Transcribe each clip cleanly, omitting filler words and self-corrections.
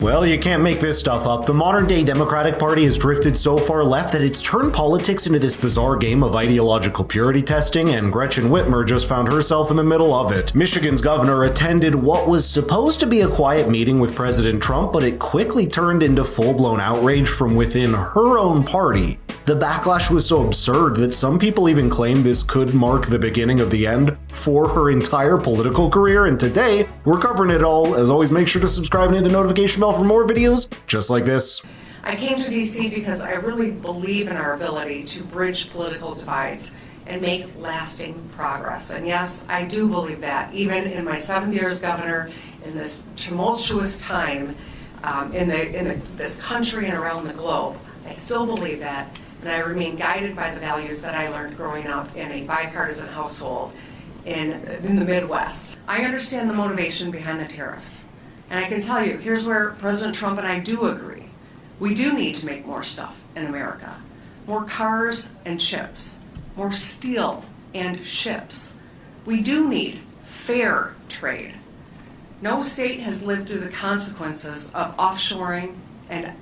Well, you can't make this stuff up. The modern-day Democratic Party has drifted so far left that it's turned politics into this bizarre game of ideological purity testing, and Gretchen Whitmer just found herself in the middle of it. Michigan's governor attended what was supposed to be a quiet meeting with President Trump, but it quickly turned into full-blown outrage from within her own party. The backlash was so absurd that some people even claim this could mark the beginning of the end for her entire political career, and today, we're covering it all. As always, make sure to subscribe and hit the notification bell for more videos just like this. I came to DC because I really believe in our ability to bridge political divides and make lasting progress. And yes, I do believe that, even in my 7th year as governor, in this tumultuous time in this country and around the globe, I still believe that, and I remain guided by the values that I learned growing up in a bipartisan household in the Midwest. I understand the motivation behind the tariffs. And I can tell you, here's where President Trump and I do agree. We do need to make more stuff in America. More cars and chips. More steel and ships. We do need fair trade. No state has lived through the consequences of offshoring and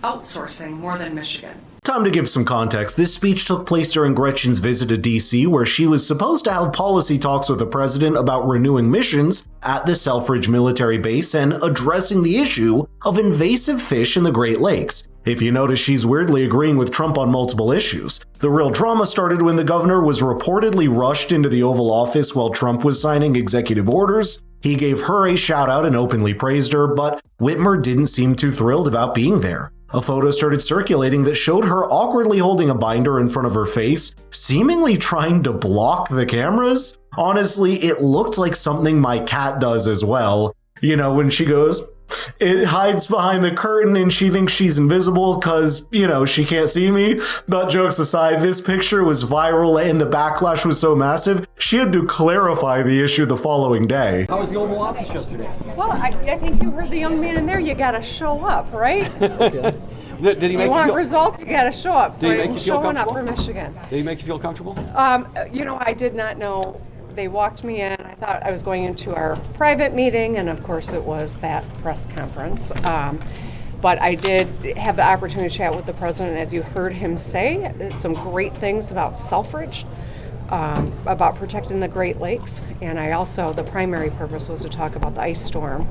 outsourcing more than Michigan. Time to give some context. This speech took place during Gretchen's visit to DC, where she was supposed to have policy talks with the president about renewing missions at the Selfridge military base and addressing the issue of invasive fish in the Great Lakes. If you notice, she's weirdly agreeing with Trump on multiple issues. The real drama started when the governor was reportedly rushed into the Oval Office while Trump was signing executive orders. He gave her a shout out and openly praised her, but Whitmer didn't seem too thrilled about being there. A photo started circulating that showed her awkwardly holding a binder in front of her face, seemingly trying to block the cameras. Honestly, it looked like something my cat does as well. You know, when she goes, it hides behind the curtain and she thinks she's invisible because, she can't see me. But jokes aside, this picture was viral and the backlash was so massive, she had to clarify the issue the following day. How was the Oval Office yesterday? Well, I think you heard the young man in there. You got to show up, right? Okay. Did he make you want results? You got to show up. So I'm showing up for Michigan. Did he make you feel comfortable? I did not know. They walked me in. I thought I was going into our private meeting, and of course it was that press conference. But I did have the opportunity to chat with the president, as you heard him say, some great things about Selfridge, about protecting the Great Lakes. And the primary purpose was to talk about the ice storm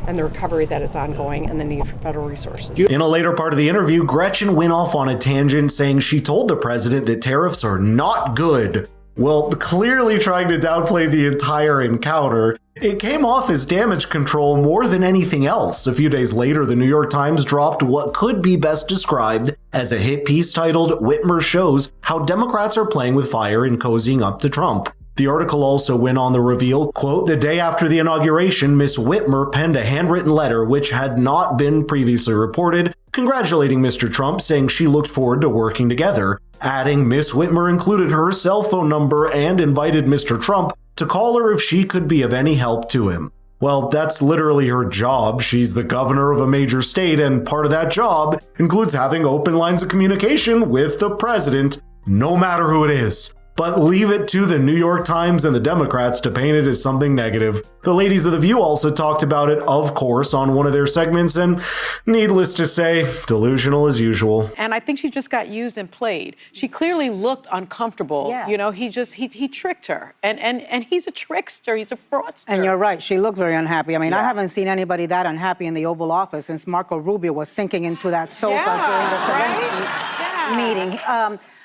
and the recovery that is ongoing and the need for federal resources. In a later part of the interview, Gretchen went off on a tangent saying she told the president that tariffs are not good. Well, clearly trying to downplay the entire encounter, it came off as damage control more than anything else. A few days later, the New York Times dropped what could be best described as a hit piece titled "Whitmer Shows How Democrats Are Playing with Fire and Cozying Up to Trump." The article also went on to reveal, quote, the day after the inauguration, Miss Whitmer penned a handwritten letter which had not been previously reported, congratulating Mr. Trump, saying she looked forward to working together. Adding, Miss Whitmer included her cell phone number and invited Mr. Trump to call her if she could be of any help to him. Well, that's literally her job. She's the governor of a major state, and part of that job includes having open lines of communication with the president, no matter who it is. But leave it to the New York Times and the Democrats to paint it as something negative. The ladies of The View also talked about it, of course, on one of their segments, and needless to say, delusional as usual. And I think she just got used and played. She clearly looked uncomfortable. Yeah. He tricked her. And he's a trickster. He's a fraudster. And you're right. She looked very unhappy. I mean, I haven't seen anybody that unhappy in the Oval Office since Marco Rubio was sinking into that sofa during the Zelensky meeting.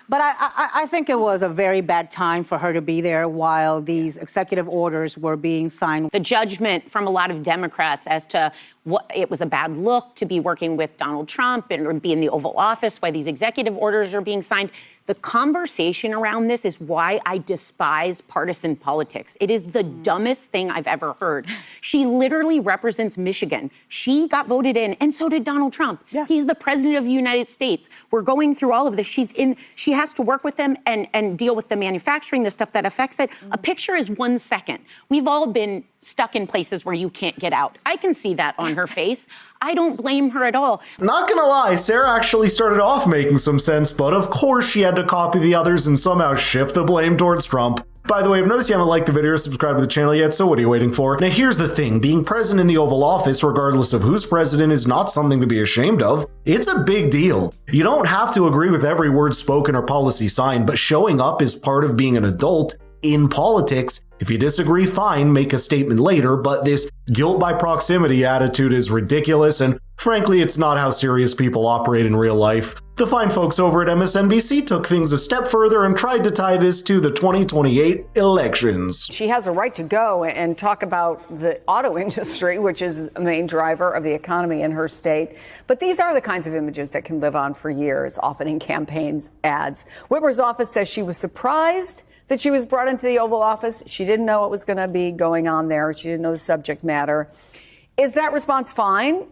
But I think it was a very bad time for her to be there while these executive orders were being signed. The judgment from a lot of Democrats as to what it was a bad look to be working with Donald Trump and be in the Oval Office while these executive orders are being signed. The conversation around this is why I despise partisan politics. It is the dumbest thing I've ever heard. She literally represents Michigan. She got voted in, and so did Donald Trump. Yeah. He's the president of the United States. We're going through all of this. She has to work with him and deal with the manufacturing, the stuff that affects it. A picture is 1 second. We've all been stuck in places where you can't get out. I can see that on her face. I don't blame her at all. Not gonna lie, Sarah actually started off making some sense, but of course she had to copy the others and somehow shift the blame towards Trump. By the way, I've noticed you haven't liked the video or subscribed to the channel yet, so what are you waiting for? Now here's the thing, being present in the Oval Office, regardless of who's president, is not something to be ashamed of. It's a big deal. You don't have to agree with every word spoken or policy signed, but showing up is part of being an adult in politics. If you disagree, fine, make a statement later, but this guilt by proximity attitude is ridiculous, and frankly, it's not how serious people operate in real life. The fine folks over at MSNBC took things a step further and tried to tie this to the 2028 elections. She has a right to go and talk about the auto industry, which is a main driver of the economy in her state. But these are the kinds of images that can live on for years, often in campaigns, ads. Whitmer's office says she was surprised that she was brought into the Oval Office. She didn't know what was going to be going on there. She didn't know the subject matter. Is that response fine?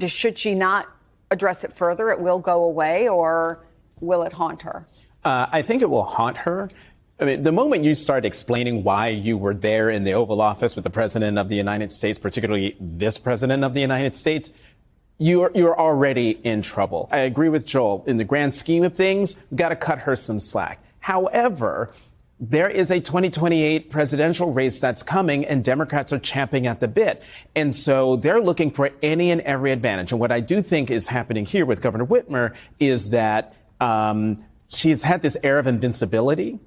Should she not address it further? It will go away, or will it haunt her? I think it will haunt her. I mean, the moment you start explaining why you were there in the Oval Office with the President of the United States, particularly this President of the United States, you're already in trouble. I agree with Joel. In the grand scheme of things, we've got to cut her some slack. However, there is a 2028 presidential race that's coming, and Democrats are champing at the bit. And so they're looking for any and every advantage. And what I do think is happening here with Governor Whitmer is that she's had this air of invincibility.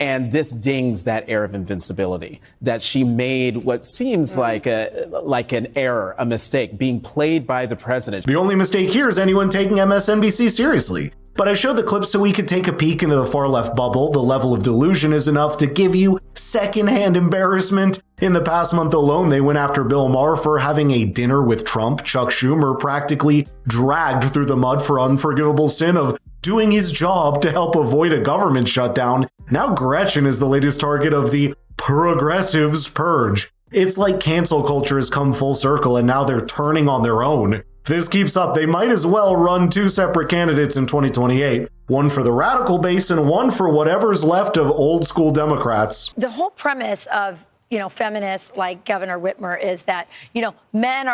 And this dings that air of invincibility, that she made what seems like an error, a mistake, being played by the president. The only mistake here is anyone taking MSNBC seriously. But I showed the clip so we could take a peek into the far left bubble. The level of delusion is enough to give you secondhand embarrassment. In the past month alone, they went after Bill Maher for having a dinner with Trump. Chuck Schumer practically dragged through the mud for unforgivable sin of doing his job to help avoid a government shutdown. Now Gretchen is the latest target of the progressives purge. It's like cancel culture has come full circle and now they're turning on their own. If this keeps up, they might as well run two separate candidates in 2028. One for the radical base and one for whatever's left of old school Democrats. The whole premise of feminists like Governor Whitmer is that, men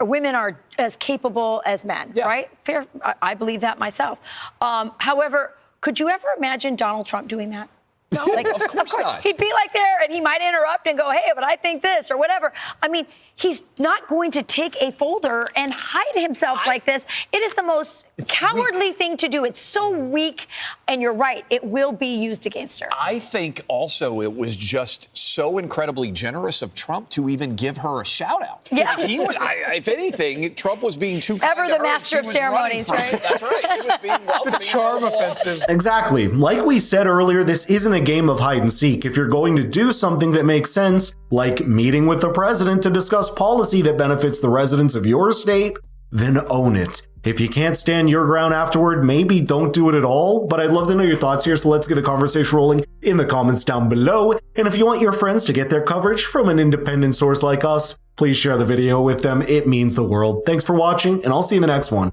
women are as capable as men, right? Fair. I believe that myself. However, could you ever imagine Donald Trump doing that? No, of course not. He'd be like there and he might interrupt and go, hey, but I think this or whatever. I mean, he's not going to take a folder and hide himself like this. It is the most cowardly thing to do. It's so weak. And you're right. It will be used against her. I think also it was just so incredibly generous of Trump to even give her a shout out. Yeah. Like if anything, Trump was being too kind Ever to the her, master of ceremonies, right? That's right. He was being welcoming. The charm offensive. Exactly. Like we said earlier, this isn't a game of hide and seek. If you're going to do something that makes sense, like meeting with the president to discuss policy that benefits the residents of your state, then own it. If you can't stand your ground afterward, maybe don't do it at all. But I'd love to know your thoughts here, so let's get a conversation rolling in the comments down below. And if you want your friends to get their coverage from an independent source like us, please share the video with them. It means the world. Thanks for watching, and I'll see you in the next one.